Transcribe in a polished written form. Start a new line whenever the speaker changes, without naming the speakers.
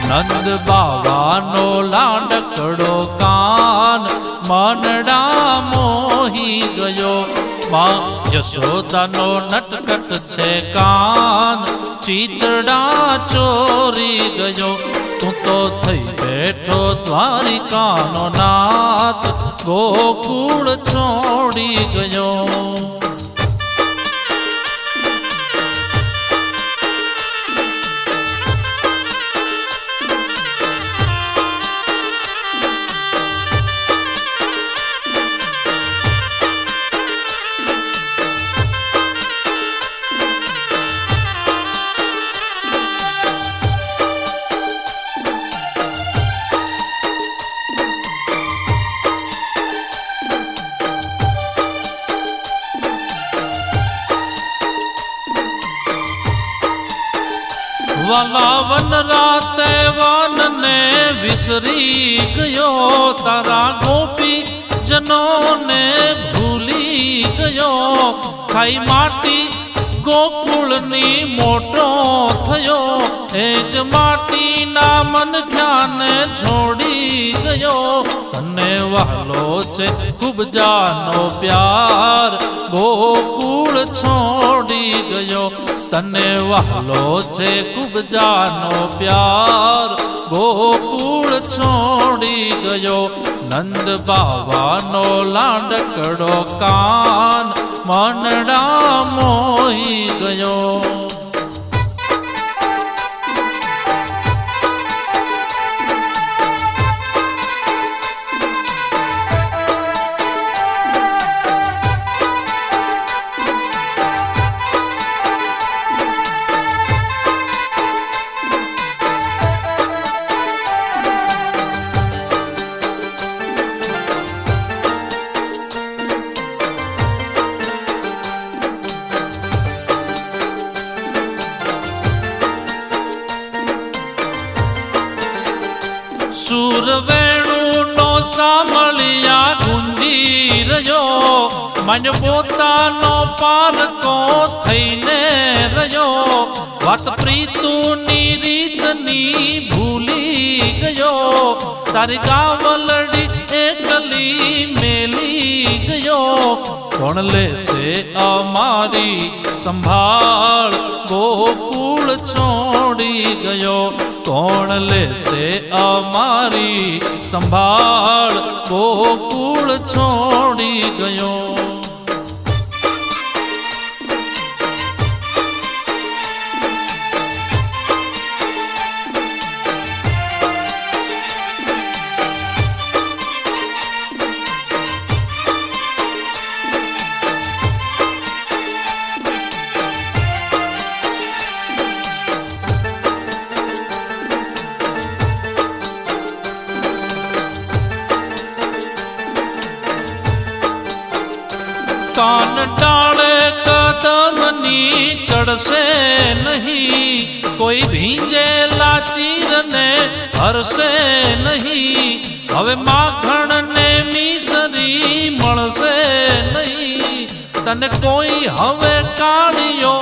નંદ બાવાનો લાડકડો કાન મનડા મોહી ગયો. માં યશોદાનો નટકટ છે કાન ચિતડા ચોરી ગયો. તું તો થઈ બેઠો દ્વારિકાનો નાથ ગોકુળ છોડી ગયો. વન રાતે વનને વિસરી ગયો. તારા ગોપી જનોને ભૂલી ગયો. ખાઈ માટી ગોકુળની મોટો થયો. એ જ માટીના મન ખ્યાને છોડી ગયો. તને વહાલો છે ખૂબ જાનો પ્યાર ગોકુળ છોડી ગયો. તને વહાલો છે ખૂબ જાનો પ્યાર ગોકુળ છોડી ગયો. નંદ બાવાનો લાડકડો કાન મનડા મોહી ગયો. સુર વેણુનો સાંભળ્યા ગુંજી રહ્યો. મન પોતાનો પારકો થઈને રહ્યો. વાત પ્રીતુની રીતની ભૂલી ગયો. તારી ગાવલડી એકલી મેલી ગયો. કોણ લેશે અમારી સંભાળ ગોકુળ છોડી ગયો. કોણ લેશે અમારી સંભાળ ગોકુળ છોડી ગયો. કાન ડાળે કદમની ચડશે નહીં. કોઈ ભીંજેલા ચીરને હરશે નહીં. હવે માખણને મીસરી મળશે નહીં. તને કોઈ હવે કાળિયો